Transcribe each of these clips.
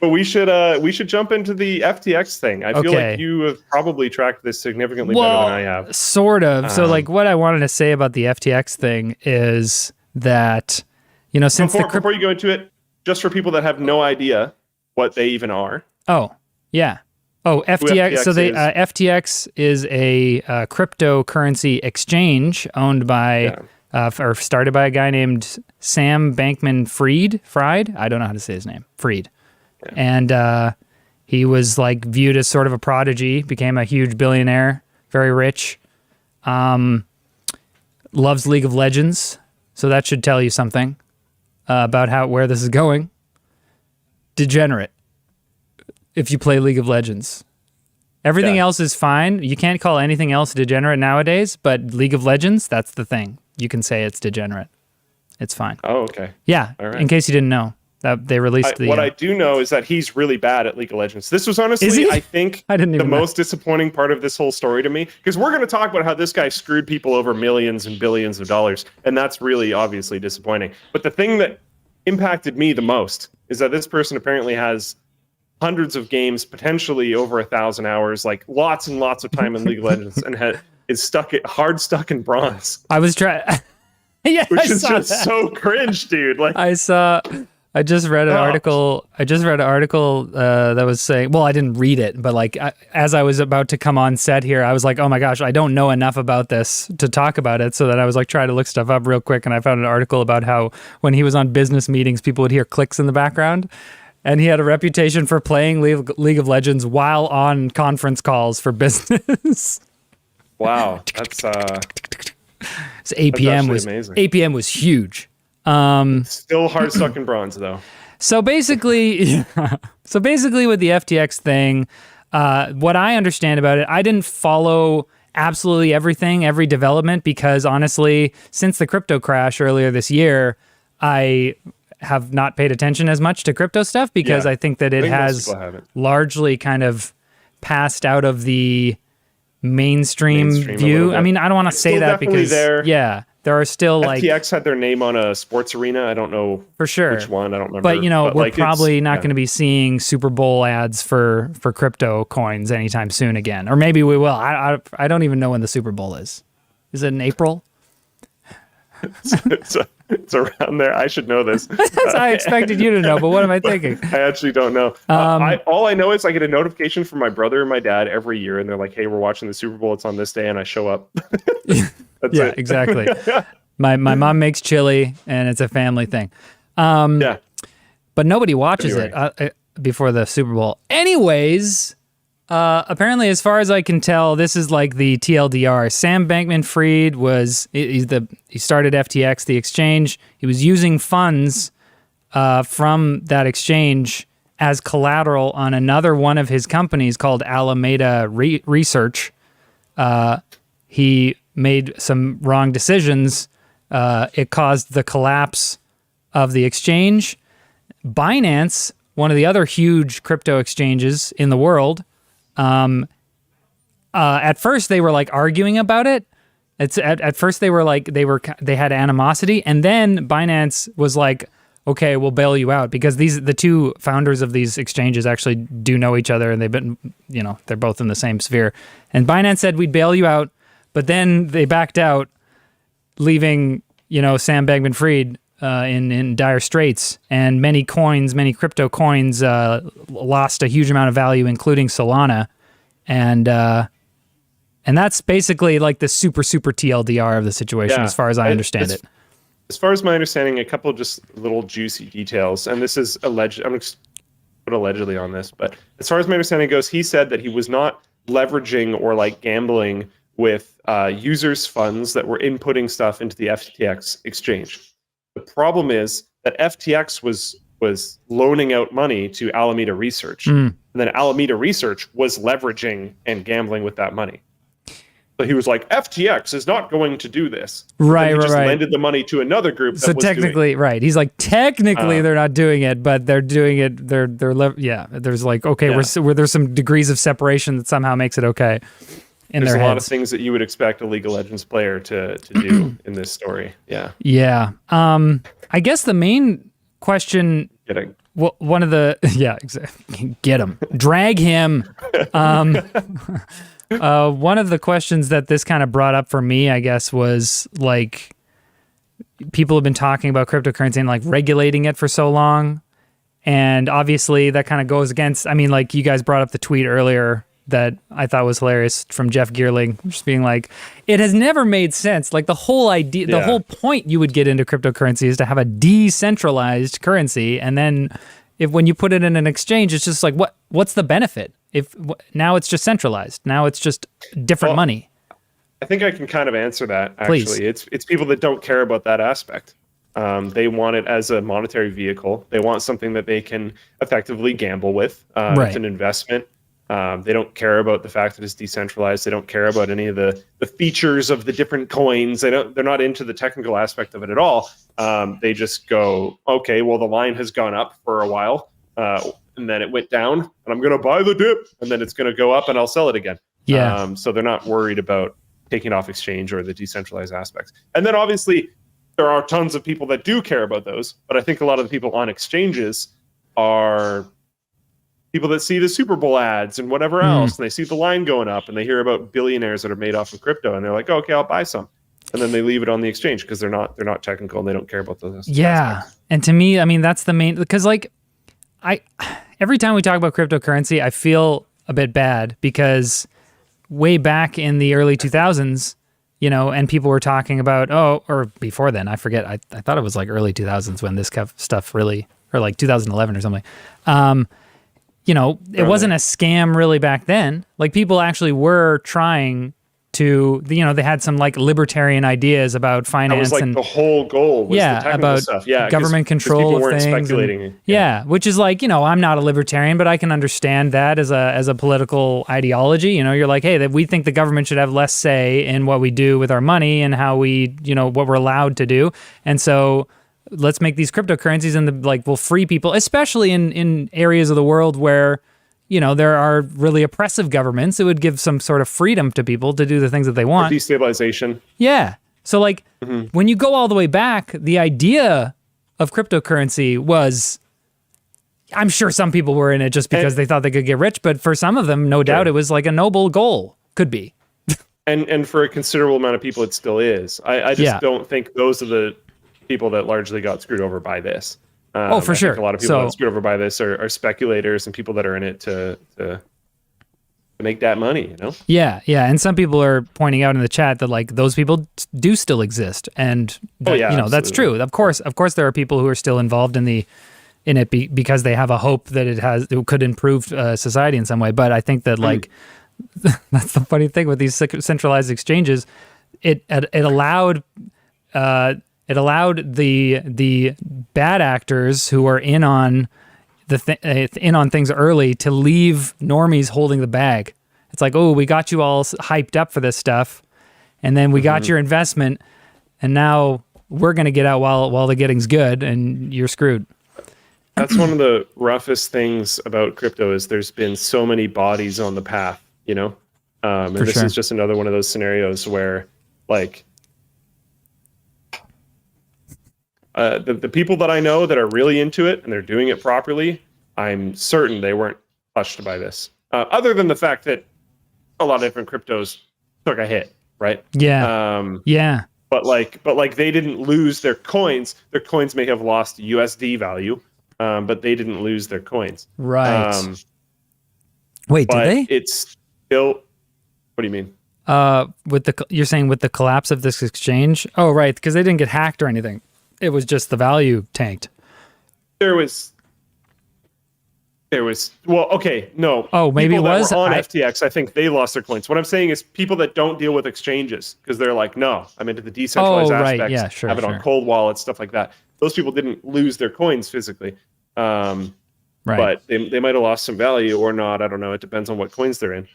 But we should jump into the FTX thing. I feel like you have probably tracked this significantly better than I have. Sort of. So like what I wanted to say about the FTX thing is that, since before you go into it, just for people that have no idea what they even are. Oh, yeah. Oh, FTX. So FTX is a cryptocurrency exchange owned by or started by a guy named Sam Bankman-Fried. I don't know how to say his name. Fried. Yeah. And he was like viewed as sort of a prodigy, became a huge billionaire, very rich, loves League of Legends. So that should tell you something about where this is going. Degenerate. If you play League of Legends. Everything else is fine. You can't call anything else degenerate nowadays, but League of Legends, that's the thing. You can say it's degenerate. It's fine. Oh, okay. Yeah, all right. In case you didn't know. That they released What I do know is that he's really bad at League of Legends. This was honestly, I think, the most disappointing part of this whole story to me. Because we're going to talk about how this guy screwed people over millions and billions of dollars. And that's really obviously disappointing. But the thing that impacted me the most is that this person apparently has hundreds of games, potentially over 1,000 hours, like lots and lots of time in League of Legends, and is stuck in bronze. I was trying, yeah, which is just so cringe, dude. Like I just read an article. That was saying, well, I didn't read it, but like as I was about to come on set here, I was like, oh my gosh, I don't know enough about this to talk about it. So that I was like trying to look stuff up real quick, and I found an article about how when he was on business meetings, people would hear clicks in the background. And he had a reputation for playing League of Legends while on conference calls for business. Wow, that's so APM was amazing. APM was huge. Still hard stuck in bronze though. So basically with the FTX thing, what I understand about it, I didn't follow absolutely every development, because honestly, since the crypto crash earlier this year, I have not paid attention as much to crypto stuff, because I think that it has largely kind of passed out of the mainstream view. I mean, I don't want to say that because there are still like FTX had their name on a sports arena. I don't know for sure which one. I don't remember. But we're probably not going to be seeing Super Bowl ads for crypto coins anytime soon again, or maybe we will. I don't even know when the Super Bowl is. Is it in April? It's around there. I should know this. I expected you to know, but what am I thinking? I actually don't know. All I know is I get a notification from my brother and my dad every year, and they're like, "Hey, we're watching the Super Bowl. It's on this day," and I show up. That's it. Exactly. My mom makes chili, and it's a family thing. But nobody watches it before the Super Bowl. Anyways. Apparently, as far as I can tell, this is like the TLDR. Sam Bankman-Fried he started FTX, the exchange. He was using funds from that exchange as collateral on another one of his companies called Alameda Research. He made some wrong decisions. It caused the collapse of the exchange. Binance, one of the other huge crypto exchanges in the world, at first they were like arguing about it. At first they were like they had animosity, and then Binance was like, okay, we'll bail you out, because the two founders of these exchanges actually do know each other, and they've been, they're both in the same sphere. And Binance said, we'd bail you out, but then they backed out, leaving Sam Bankman-Fried in dire straits, and many crypto coins lost a huge amount of value, including Solana, and that's basically like the super TLDR of the situation, as far as I understand it. As far as my understanding, a couple of just little juicy details, and this is alleged. I'm going to put allegedly on this, but as far as my understanding goes, he said that he was not leveraging or like gambling with users' funds that were inputting stuff into the FTX exchange. The problem is that FTX was loaning out money to Alameda Research, and then Alameda Research was leveraging and gambling with that money. So he was like, FTX is not going to do this. Right. Just lended the money to another group. So technically, right. He's like, technically they're not doing it, but they're doing it. There's like, okay, there's some degrees of separation that somehow makes it okay. There's a lot of things that you would expect a League of Legends player to do in this story. Yeah. Yeah. I guess the main question well, one of the get him, drag him. One of the questions that this kind of brought up for me, I guess, was like people have been talking about cryptocurrency and like regulating it for so long, and obviously that kind of goes against. I mean, like you guys brought up the tweet earlier that I thought was hilarious from Jeff Geerling, just being like, it has never made sense. Like the whole idea, the whole point you would get into cryptocurrency is to have a decentralized currency. And then when you put it in an exchange, it's just like, what's the benefit? Now it's just centralized. Now it's just different money. I think I can kind of answer that, actually. Please. It's people that don't care about that aspect. They want it as a monetary vehicle. They want something that they can effectively gamble with. It's an investment. They don't care about the fact that it's decentralized. They don't care about any of the features of the different coins. They're not into the technical aspect of it at all. They just go, okay, well, the line has gone up for a while, and then it went down, and I'm going to buy the dip, and then it's going to go up, and I'll sell it again. Yeah. So they're not worried about taking off exchange or the decentralized aspects. And then obviously there are tons of people that do care about those, but I think a lot of the people on exchanges are people that see the Super Bowl ads and whatever else, and they see the line going up, and they hear about billionaires that are made off of crypto, and they're like, oh, okay, I'll buy some. And then they leave it on the exchange because they're not technical and they don't care about those. Yeah. Aspects. And to me, I mean, that's the main, because like every time we talk about cryptocurrency, I feel a bit bad because way back in the early 2000s, and people were talking about, or before then, I forget. I thought it was like early 2000s when this stuff really, or like 2011 or something. It wasn't a scam really back then. Like people actually were trying to, they had some like libertarian ideas about finance. That was like and the whole goal was the technical about stuff. Yeah, government control of things. Speculating. Which is like, I'm not a libertarian, but I can understand that as a political ideology. You're like, hey, that we think the government should have less say in what we do with our money and how we, what we're allowed to do. And so let's make these cryptocurrencies and we'll free people, especially in areas of the world where, there are really oppressive governments. It would give some sort of freedom to people to do the things that they want. Destabilization. Yeah. So when you go all the way back, the idea of cryptocurrency was, I'm sure some people were in it just because they thought they could get rich, but for some of them, no doubt it was like a noble goal. Could be. and for a considerable amount of people, it still is. I just don't think those are the people that largely got screwed over by this. For sure. A lot of people that got screwed over by this are speculators and people that are in it to make that money, Yeah, and some people are pointing out in the chat that those people do still exist, and that's true. Of course, there are people who are still involved in it because they have a hope that it could improve society in some way. But I think that that's the funny thing with these centralized exchanges. It allowed. It allowed the bad actors who are in on things early to leave normies holding the bag. It's like, oh, we got you all hyped up for this stuff, and then we got your investment, and now we're going to get out while the getting's good, and you're screwed. That's one of the roughest things about crypto is there's been so many bodies on the path, and this is just another one of those scenarios where the people that I know that are really into it and they're doing it properly, I'm certain they weren't touched by this. Other than the fact that a lot of different cryptos took a hit, right? Yeah. But they didn't lose their coins. Their coins may have lost USD value, but they didn't lose their coins. Right. Wait, did they? It's still. What do you mean? You're saying with the collapse of this exchange? Oh, right, because they didn't get hacked or anything. It was just the value tanked. There was. Well, okay, no. Oh, maybe people it was that were on FTX. I think they lost their coins. What I'm saying is people that don't deal with exchanges because they're like, no, I'm into the decentralized aspects. Yeah, sure, have it on cold wallets, stuff like that. Those people didn't lose their coins physically, right? But they might have lost some value or not. I don't know. It depends on what coins they're in.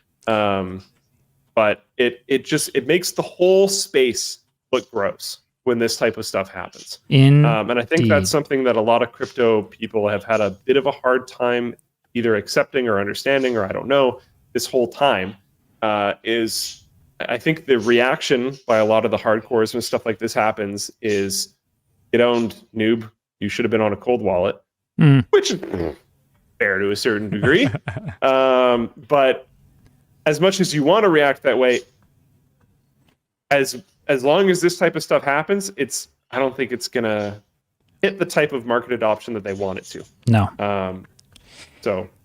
But it makes the whole space look gross when this type of stuff happens. And I think that's something that a lot of crypto people have had a bit of a hard time either accepting or understanding, or I don't know, this whole time, is I think the reaction by a lot of the hardcores when stuff like this happens is, get owned, noob. You should have been on a cold wallet. which is fair to a certain degree. But as much as you want to react that way, as long as this type of stuff happens, I don't think it's gonna hit the type of market adoption that they want it to. No. So